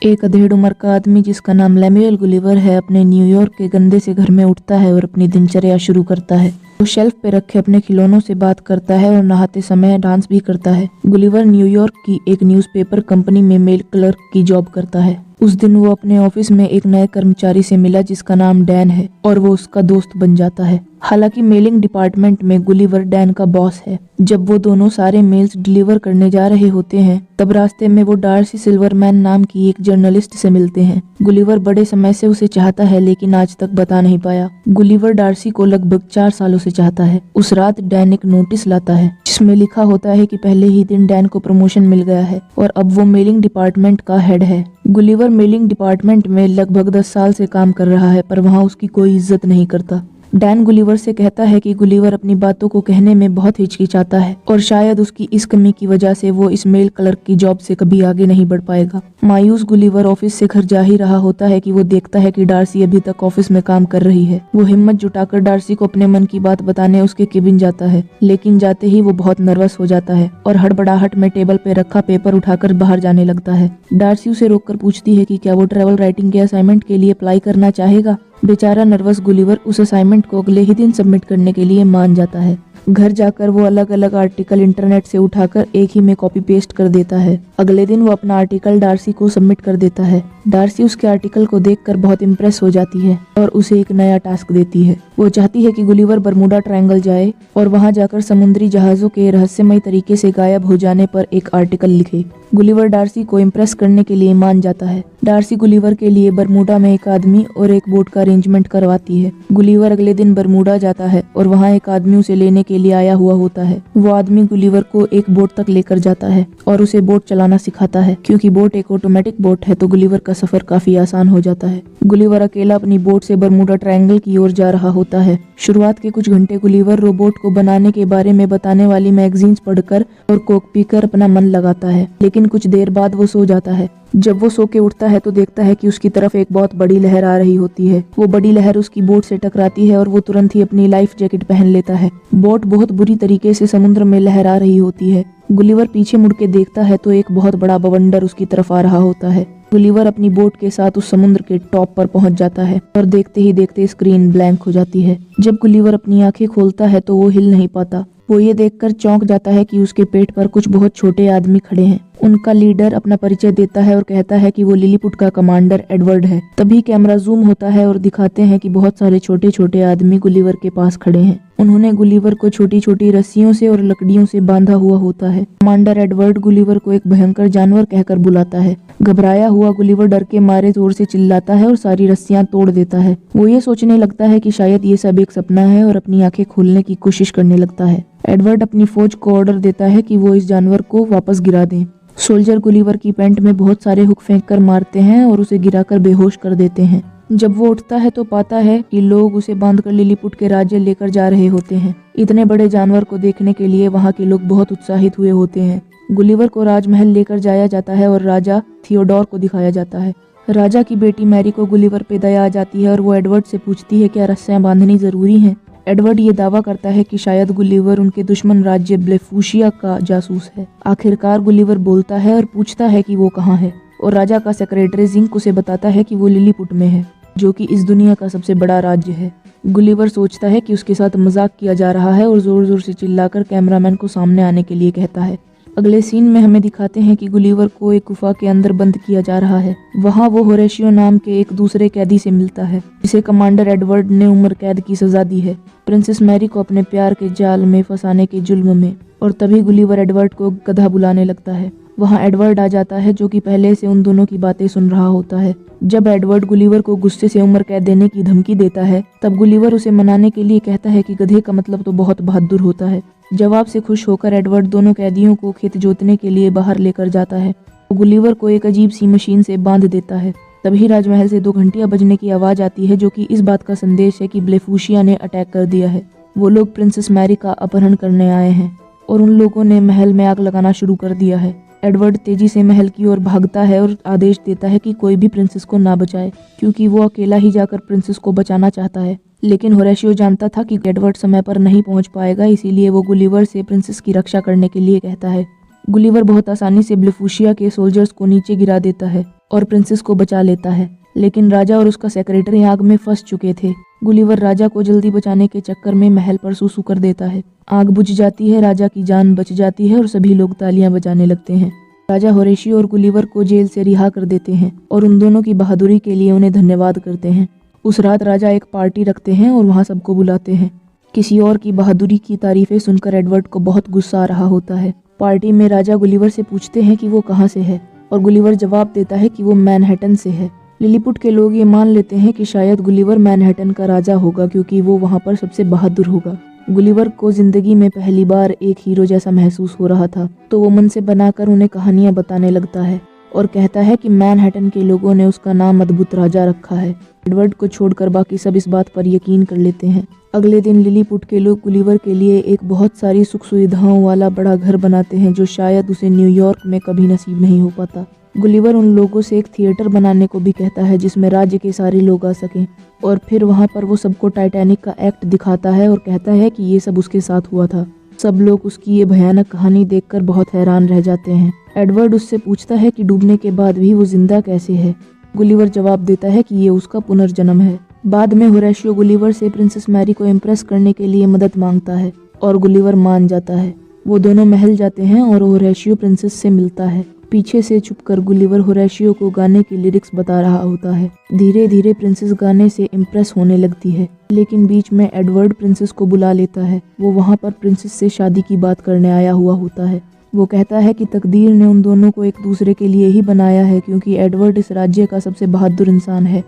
एक अधेड़ उम्र का आदमी जिसका नाम लेमुएल गुलिवर है अपने न्यूयॉर्क के गंदे से घर में उठता है और अपनी दिनचर्या शुरू करता है। वो शेल्फ पे रखे अपने खिलौनों से बात करता है और नहाते समय डांस भी करता है। गुलिवर न्यूयॉर्क की एक न्यूज़पेपर कंपनी में मेल क्लर्क की जॉब करता है। उस दिन वो अपने ऑफिस में एक नए कर्मचारी से मिला जिसका नाम डैन है और वो उसका दोस्त बन जाता है। हालांकि मेलिंग डिपार्टमेंट में गुलिवर डैन का बॉस है। जब वो दोनों सारे मेल्स डिलीवर करने जा रहे होते हैं तब रास्ते में वो डार्सी सिल्वरमैन नाम की एक जर्नलिस्ट से मिलते हैं। गुलिवर बड़े समय से उसे चाहता है लेकिन आज तक बता नहीं पाया। गुलिवर डार्सी को लगभग 4 सालों से चाहता है। उस रात डैन एक नोटिस लाता है जिसमें लिखा होता है कि पहले ही दिन डैन को प्रमोशन मिल गया है और अब वो मेलिंग डिपार्टमेंट का हेड है। गुलिवर मेलिंग डिपार्टमेंट में लगभग 10 साल से काम कर रहा है पर वहाँ उसकी कोई इज्जत नहीं करता। डैन गुलिवर से कहता है कि गुलिवर अपनी बातों को कहने में बहुत हिचकिचाता है और शायद उसकी इस कमी की वजह से वो इस मेल क्लर्क की जॉब से कभी आगे नहीं बढ़ पाएगा। मायूस गुलिवर ऑफिस से घर जा ही रहा होता है कि वो देखता है कि डार्सी अभी तक ऑफिस में काम कर रही है। वो हिम्मत जुटाकर डार्सी को अपने मन की बात बताने उसके केबिन जाता है, लेकिन जाते ही वो बहुत नर्वस हो जाता है और हड़बड़ाहट में टेबल पे रखा पेपर उठाकर बाहर जाने लगता है। डार्सी उसे रोककर पूछती है कि क्या वो ट्रेवल राइटिंग के असाइनमेंट के लिए अप्लाई करना चाहेगा। बेचारा नर्वस गुलिवर उस असाइनमेंट को अगले ही दिन सबमिट करने के लिए मान जाता है। घर जाकर वो अलग अलग आर्टिकल इंटरनेट से उठाकर एक ही में कॉपी पेस्ट कर देता है। अगले दिन वो अपना आर्टिकल डार्सी को सबमिट कर देता है। डार्सी उसके आर्टिकल को देखकर बहुत इम्प्रेस हो जाती है और उसे एक नया टास्क देती है। वो चाहती है कि गुलिवर बरमूडा ट्रायंगल जाए और वहां जाकर समुद्री जहाजों के रहस्यमय तरीके से गायब हो जाने पर एक आर्टिकल लिखे। गुलिवर डार्सी को इम्प्रेस करने के लिए मान जाता है। डार्सी गुलिवर के लिए बरमूडा में एक आदमी और एक बोट का अरेंजमेंट करवाती है। गुलिवर अगले दिन बरमूडा जाता है और वहाँ एक आदमी उसे लेने के लिए आया हुआ होता है। वो आदमी गुलिवर को एक बोट तक लेकर जाता है और उसे बोट चलाना सिखाता है। क्योंकि बोट एक ऑटोमेटिक बोट है तो गुलिवर का सफर काफी आसान हो जाता है। गुलिवर अकेला अपनी बोट से बरमूडा ट्रायंगल की ओर जा रहा होता है। शुरुआत के कुछ घंटे गुलिवर रोबोट को बनाने के बारे में बताने वाली मैगजीन्स पढ़कर और कोक पीकर अपना मन लगाता है, लेकिन कुछ देर बाद वो सो जाता है। जब वो सो के उठता है तो देखता है कि उसकी तरफ एक बहुत बड़ी लहर आ रही होती है। वो बड़ी लहर उसकी बोट से टकराती है और वो तुरंत ही अपनी लाइफ जैकेट पहन लेता है। बोट बहुत बुरी तरीके से समुद्र में लहरा रही होती है। गुलिवर पीछे मुड़ के देखता है तो एक बहुत बड़ा बवंडर उसकी तरफ आ रहा होता है। गुलिवर अपनी बोट के साथ उस समुद्र के टॉप पर पहुंच जाता है और देखते ही देखते स्क्रीन ब्लैंक हो जाती है। जब गुलिवर अपनी आंखें खोलता है तो वो हिल नहीं पाता। वो ये देखकर चौंक जाता है कि उसके पेट पर कुछ बहुत छोटे आदमी खड़े हैं। उनका लीडर अपना परिचय देता है और कहता है कि वो लिलीपुट का कमांडर एडवर्ड है। तभी कैमरा जूम होता है और दिखाते हैं कि बहुत सारे छोटे छोटे आदमी गुलिवर के पास खड़े हैं। उन्होंने गुलिवर को छोटी छोटी रस्सियों से और लकड़ियों से बांधा हुआ होता है। कमांडर एडवर्ड गुलिवर को एक भयंकर जानवर कहकर बुलाता है। घबराया हुआ गुलिवर डर के मारे जोर से चिल्लाता है और सारी रस्सियां तोड़ देता है। वो ये सोचने लगता है कि शायद ये सब एक सपना है और अपनी आंखें खोलने की कोशिश करने लगता है। एडवर्ड अपनी फौज को ऑर्डर देता है कि वो इस जानवर को वापस गिरा दें। सोल्जर गुलिवर की पैंट में बहुत सारे हुक फेंक कर मारते हैं और उसे गिराकर बेहोश कर देते हैं। जब वो उठता है तो पाता है कि लोग उसे बांधकर लिलीपुट के राज्य लेकर जा रहे होते हैं। इतने बड़े जानवर को देखने के लिए वहाँ के लोग बहुत उत्साहित हुए होते हैं। गुलिवर को राजमहल लेकर जाया जाता है और राजा थियोडोर को दिखाया जाता है। राजा की बेटी मैरी को गुलिवर पे दया आ जाती है और वो एडवर्ड से पूछती है क्या रस्सियां बांधनी जरूरी हैं। एडवर्ड ये दावा करता है कि शायद गुलिवर उनके दुश्मन राज्य ब्लेफूशिया का जासूस है। आखिरकार गुलिवर बोलता है और पूछता है कि वो कहाँ है और राजा का सेक्रेटरी जिंक उसे बताता है कि वो लिलीपुट में है, जो कि इस दुनिया का सबसे बड़ा राज्य है। गुलिवर सोचता है कि उसके साथ मजाक किया जा रहा है और जोर जोर से चिल्लाकर कैमरामैन को सामने आने के लिए कहता है। अगले सीन में हमें दिखाते हैं कि गुलिवर को एक गुफा के अंदर बंद किया जा रहा है। वहाँ वो होरेशियो नाम के एक दूसरे कैदी से मिलता है जिसे कमांडर एडवर्ड ने उम्र कैद की सजा दी है प्रिंसेस मैरी को अपने प्यार के जाल में फंसाने के जुल्म में। और तभी गुलिवर एडवर्ड को गधा बुलाने लगता है। वहाँ एडवर्ड आ जाता है जो कि पहले से उन दोनों की बातें सुन रहा होता है। जब एडवर्ड गुलिवर को गुस्से से उम्र कैद देने की धमकी देता है तब गुलिवर उसे मनाने के लिए कहता है कि गधे का मतलब तो बहुत बहादुर होता है। जवाब से खुश होकर एडवर्ड दोनों कैदियों को खेत जोतने के लिए बाहर लेकर जाता है। वो गुलिवर को एक अजीब सी मशीन से बांध देता है। तभी राजमहल से 2 घंटियां बजने की आवाज आती है जो कि इस बात का संदेश है कि ब्लेफूशिया ने अटैक कर दिया है। वो लोग प्रिंसेस मैरी का अपहरण करने आए हैं और उन लोगों ने महल में आग लगाना शुरू कर दिया है। एडवर्ड तेजी से महल की ओर भागता है और आदेश देता है कि कोई भी प्रिंसेस को ना बचाए, क्योंकि वो अकेला ही जाकर प्रिंसेस को बचाना चाहता है। लेकिन होरेशियो जानता था कि एडवर्ड समय पर नहीं पहुंच पाएगा, इसीलिए वो गुलिवर से प्रिंसेस की रक्षा करने के लिए कहता है। गुलिवर बहुत आसानी से ब्लेफूशिया के सोल्जर्स को नीचे गिरा देता है और प्रिंसेस को बचा लेता है, लेकिन राजा और उसका सेक्रेटरी आग में फंस चुके थे। गुलिवर राजा को जल्दी बचाने के चक्कर में महल पर सूसू कर देता है। आग बुझ जाती है, राजा की जान बच जाती है और सभी लोग तालियां बजाने लगते हैं। राजा होरेशियो और गुलिवर को जेल से रिहा कर देते हैं और उन दोनों की बहादुरी के लिए उन्हें धन्यवाद करते हैं। उस रात राजा एक पार्टी रखते हैं और वहाँ सबको बुलाते हैं। किसी और की बहादुरी की तारीफें सुनकर एडवर्ड को बहुत गुस्सा आ रहा होता है। पार्टी में राजा गुलिवर से पूछते हैं कि वो कहाँ से है और गुलिवर जवाब देता है कि वो मैनहट्टन से है। लिलीपुट के लोग ये मान लेते हैं कि शायद गुलिवर मैनहट्टन का राजा होगा क्योंकि वो वहाँ पर सबसे बहादुर होगा। गुलिवर को जिंदगी में पहली बार एक हीरो जैसा महसूस हो रहा था, तो वो मन से बनाकर उन्हें कहानियां बताने लगता है और कहता है कि मैनहट्टन के लोगों ने उसका नाम अद्भुत राजा रखा है। एडवर्ड को छोड़कर बाकी सब इस बात पर यकीन कर लेते हैं। अगले दिन लिलीपुट के लोग गुलिवर के लिए एक बहुत सारी सुख सुविधाओं वाला बड़ा घर बनाते हैं जो शायद उसे न्यूयॉर्क में कभी नसीब नहीं हो पाता। गुलिवर उन लोगों से एक थिएटर बनाने को भी कहता है जिसमें राज्य के सारे लोग आ सकें और फिर वहाँ पर वो सबको टाइटैनिक का एक्ट दिखाता है और कहता है कि ये सब उसके साथ हुआ था। सब लोग उसकी ये भयानक कहानी देखकर बहुत हैरान रह जाते हैं। एडवर्ड उससे पूछता है कि डूबने के बाद भी वो जिंदा कैसे है। गुलिवर जवाब देता है कि ये उसका पुनर्जन्म है। बाद में होरेशियो गुलिवर से प्रिंसेस मैरी को इम्प्रेस करने के लिए मदद मांगता है और गुलिवर मान जाता है। वो दोनों महल जाते हैं और होरेशियो प्रिंसेस से मिलता है। पीछे से छुपकर गुलिवर होरेशियो को गाने की लिरिक्स बता रहा होता है। धीरे धीरे प्रिंसेस गाने से इम्प्रेस होने लगती है, लेकिन बीच में एडवर्ड प्रिंसेस को बुला लेता है। वो वहाँ पर प्रिंसेस से शादी की बात करने आया हुआ होता है। वो कहता है कि तकदीर ने उन दोनों को एक दूसरे के लिए ही बनाया है क्योंकि एडवर्ड इस राज्य का सबसे बहादुर इंसान है।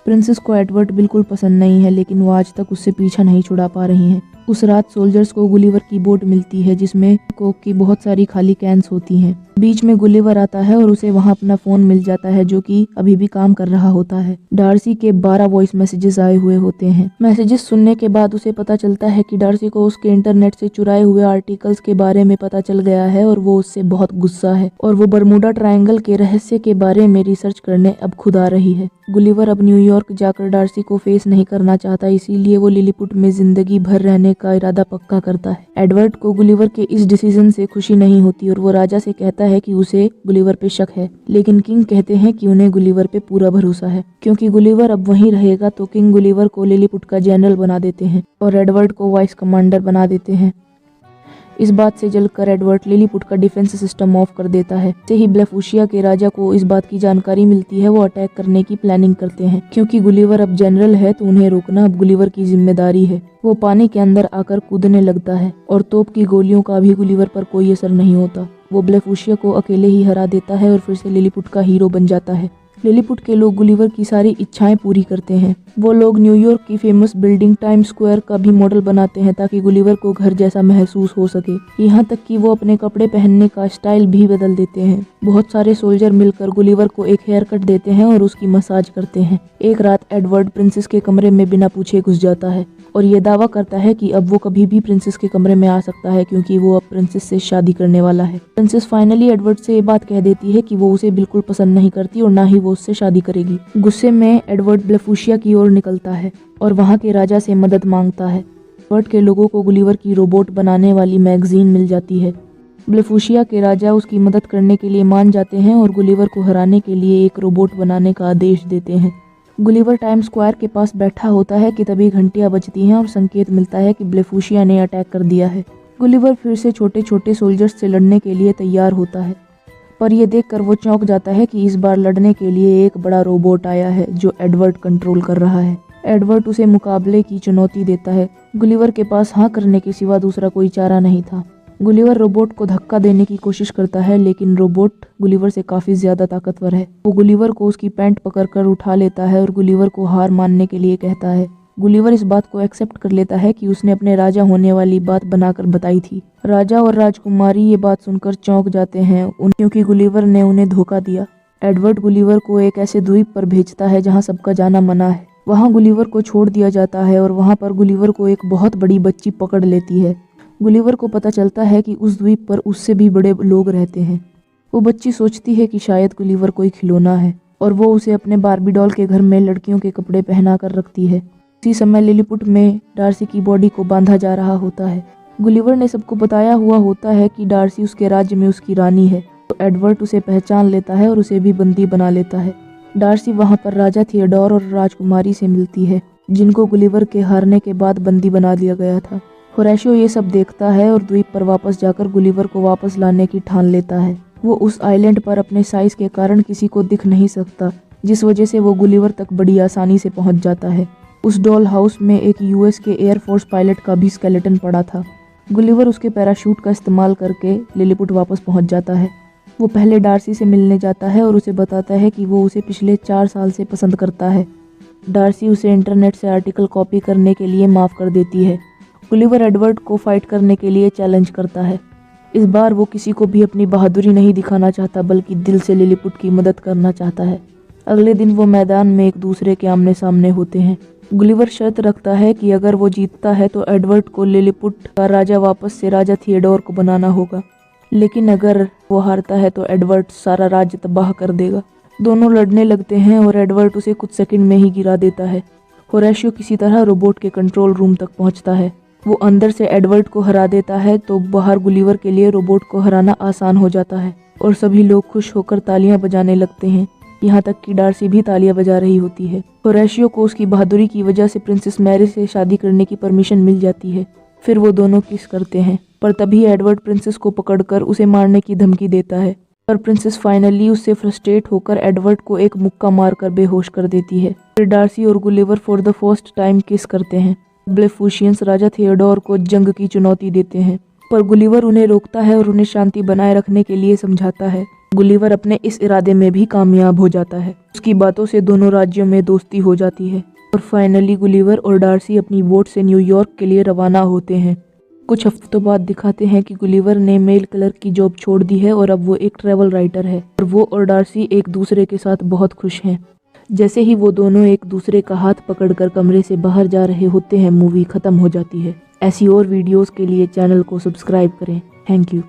प्रिंसेस को एडवर्ड बिल्कुल पसंद नहीं है, लेकिन वो आज तक उससे पीछा नहीं छुड़ा पा रही हैं। उस रात सोल्जर्स को गुलिवर की बोट मिलती है जिसमें कोक की बहुत सारी खाली कैंस होती हैं। बीच में गुलिवर आता है और उसे वहाँ अपना फोन मिल जाता है जो कि अभी भी काम कर रहा होता है। डार्सी के 12 वॉइस मैसेजेस आए हुए होते हैं। मैसेजेस सुनने के बाद उसे पता चलता है कि डार्सी को उसके इंटरनेट से चुराए हुए आर्टिकल्स के बारे में पता चल गया है और वो उससे बहुत गुस्सा है और वो बर्मुडा ट्रायंगल के रहस्य के बारे में रिसर्च करने अब खुद आ रही है। गुलिवर अब न्यूयॉर्क जाकर डार्सी को फेस नहीं करना चाहता, इसीलिए वो लिलीपुट में जिंदगी भर रहने का इरादा पक्का करता है। एडवर्ड को गुलिवर के इस डिसीजन से खुशी नहीं होती और वो राजा से कहता है कि उसे गुलिवर पे शक है, लेकिन किंग कहते हैं कि उन्हें गुलिवर पे पूरा भरोसा है। क्योंकि गुलिवर अब वहीं रहेगा तो किंग गुलिवर को लिलीपुट का जनरल बना देते हैं और एडवर्ड को वाइस कमांडर बना देते हैं। इस बात से जलकर एडवर्ड लिलीपुट का डिफेंस सिस्टम ऑफ कर देता है। से ही ब्लेफूशिया के राजा को इस बात की जानकारी मिलती है। वो अटैक करने की प्लानिंग करते हैं। क्योंकि गुलिवर अब जनरल है तो उन्हें रोकना अब गुलिवर की जिम्मेदारी है। वो पानी के अंदर आकर कूदने लगता है और तोप की गोलियों का भी गुलिवर पर कोई असर नहीं होता। वो ब्लेफूशिया को अकेले ही हरा देता है और फिर से लिलीपुट का हीरो बन जाता है। लिलीपुट के लोग गुलिवर की सारी इच्छाएं पूरी करते हैं। वो लोग न्यूयॉर्क की फेमस बिल्डिंग टाइम स्क्वायर का भी मॉडल बनाते हैं ताकि गुलिवर को घर जैसा महसूस हो सके। यहाँ तक कि वो अपने कपड़े पहनने का स्टाइल भी बदल देते हैं। बहुत सारे सोल्जर मिलकर गुलिवर को एक हेयर कट देते हैं और उसकी मसाज करते हैं। एक रात एडवर्ड प्रिंसेस के कमरे में बिना पूछे घुस जाता है और ये दावा करता है कि अब वो कभी भी प्रिंसेस के कमरे में आ सकता है क्योंकि वो अब प्रिंसेस से शादी करने वाला है। प्रिंसेस फाइनली एडवर्ड से ये बात कह देती है कि वो उसे बिल्कुल पसंद नहीं करती और ना ही वो उससे शादी करेगी। गुस्से में एडवर्ड ब्लेफूशिया की ओर निकलता है और वहाँ के राजा से मदद मांगता है। एडवर्ड के लोगों को गुलिवर की रोबोट बनाने वाली मैगजीन मिल जाती है। ब्लेफूशिया के राजा उसकी मदद करने के लिए मान जाते हैं और गुलिवर को हराने के लिए एक रोबोट बनाने का आदेश देते हैं। गुलिवर टाइम स्क्वायर के पास बैठा होता है कि तभी घंटियां बजती हैं और संकेत मिलता है कि ब्लेफूशिया ने अटैक कर दिया है। गुलिवर फिर से छोटे छोटे सोल्जर्स से लड़ने के लिए तैयार होता है, पर यह देखकर वो चौंक जाता है कि इस बार लड़ने के लिए एक बड़ा रोबोट आया है जो एडवर्ड कंट्रोल कर रहा है। एडवर्ड उसे मुकाबले की चुनौती देता है। गुलिवर के पास हाँ करने के सिवा दूसरा कोई चारा नहीं था। गुलिवर रोबोट को धक्का देने की कोशिश करता है, लेकिन रोबोट गुलिवर से काफी ज्यादा ताकतवर है। वो गुलिवर को उसकी पैंट पकड़कर उठा लेता है और गुलिवर को हार मानने के लिए कहता है। गुलिवर इस बात को एक्सेप्ट कर लेता है कि उसने अपने राजा होने वाली बात बनाकर बताई थी। राजा और राजकुमारी ये बात सुनकर चौंक जाते हैं क्योंकि गुलिवर ने उन्हें धोखा दिया। एडवर्ड गुलिवर को एक ऐसे द्वीप पर भेजता है जहाँ सबका जाना मना है। वहाँ गुलिवर को छोड़ दिया जाता है और वहाँ पर गुलिवर को एक बहुत बड़ी बच्ची पकड़ लेती है। गुलिवर को पता चलता है कि उस द्वीप पर उससे भी बड़े लोग रहते हैं। वो बच्ची सोचती है कि शायद गुलिवर कोई खिलौना है और वो उसे अपने बार्बी डॉल के घर में लड़कियों के कपड़े पहना कर रखती है। इसी समय लिलीपुट में डार्सी की बॉडी को बांधा जा रहा होता है। गुलिवर ने सबको बताया हुआ होता है कि डार्सी उसके राज्य में उसकी रानी है, तो एडवर्ड उसे पहचान लेता है और उसे भी बंदी बना लेता है। डार्सी वहाँ पर राजा थियोडोर और राजकुमारी से मिलती है, जिनको गुलिवर के हारने के बाद बंदी बना लिया गया था। होरेशियो ये सब देखता है और द्वीप पर वापस जाकर गुलिवर को वापस लाने की ठान लेता है। वो उस आइलैंड पर अपने साइज के कारण किसी को दिख नहीं सकता, जिस वजह से वो गुलिवर तक बड़ी आसानी से पहुंच जाता है। उस डॉल हाउस में एक यूएस के एयरफोर्स पायलट का भी स्केलेटन पड़ा था। गुलिवर उसके पैराशूट का इस्तेमाल करके लिलीपुट वापस पहुंच जाता है। वो पहले डार्सी से मिलने जाता है और उसे बताता है कि वो उसे पिछले 4 साल से पसंद करता है। डार्सी उसे इंटरनेट से आर्टिकल कॉपी करने के लिए माफ़ कर देती है। गुलिवर एडवर्ड को फाइट करने के लिए चैलेंज करता है। इस बार वो किसी को भी अपनी बहादुरी नहीं दिखाना चाहता, बल्कि दिल से लिलीपुट की मदद करना चाहता है। अगले दिन वो मैदान में एक दूसरे के आमने सामने होते हैं। गुलिवर शर्त रखता है कि अगर वो जीतता है तो एडवर्ड को लिलीपुट का राजा वापस से राजा थियोडोर को बनाना होगा, लेकिन अगर वो हारता है तो एडवर्ड सारा राज्य तबाह कर देगा। दोनों लड़ने लगते हैं और एडवर्ड उसे कुछ सेकंड में ही गिरा देता है। होरेशियो किसी तरह रोबोट के कंट्रोल रूम तक पहुंचता है। वो अंदर से एडवर्ड को हरा देता है, तो बाहर गुलिवर के लिए रोबोट को हराना आसान हो जाता है और सभी लोग खुश होकर तालियां बजाने लगते हैं। यहाँ तक कि डार्सी भी तालियां बजा रही होती है। होरेशियो को उसकी बहादुरी की वजह से प्रिंसेस मैरी से शादी करने की परमिशन मिल जाती है। फिर वो दोनों किस करते हैं, पर तभी एडवर्ड प्रिंसेस को पकड़कर उसे मारने की धमकी देता है। पर प्रिंसेस फाइनली उससे फ्रस्ट्रेट होकर एडवर्ड को एक मुक्का मारकर बेहोश कर देती है। फिर डार्सी और Gulliver for the first time किस करते हैं। ब्लेफुशियंस राजा थियोडोर को जंग की चुनौती देते हैं, पर गुलिवर उन्हें रोकता है और उन्हें शांति बनाए रखने के लिए समझाता है। गुलिवर अपने इस इरादे में भी कामयाब हो जाता है। उसकी बातों से दोनों राज्यों में दोस्ती हो जाती है और फाइनली गुलिवर और डार्सी अपनी बोट से न्यूयॉर्क के लिए रवाना होते हैं। कुछ हफ्तों बाद दिखाते हैं कि गुलिवर ने मेल क्लर्क की जॉब छोड़ दी है और अब वो एक ट्रैवल राइटर है और वो और डार्सी एक दूसरे के साथ बहुत खुश हैं। जैसे ही वो दोनों एक दूसरे का हाथ पकड़कर कमरे से बाहर जा रहे होते हैं, मूवी खत्म हो जाती है। ऐसी और वीडियोस के लिए चैनल को सब्सक्राइब करें। Thank you.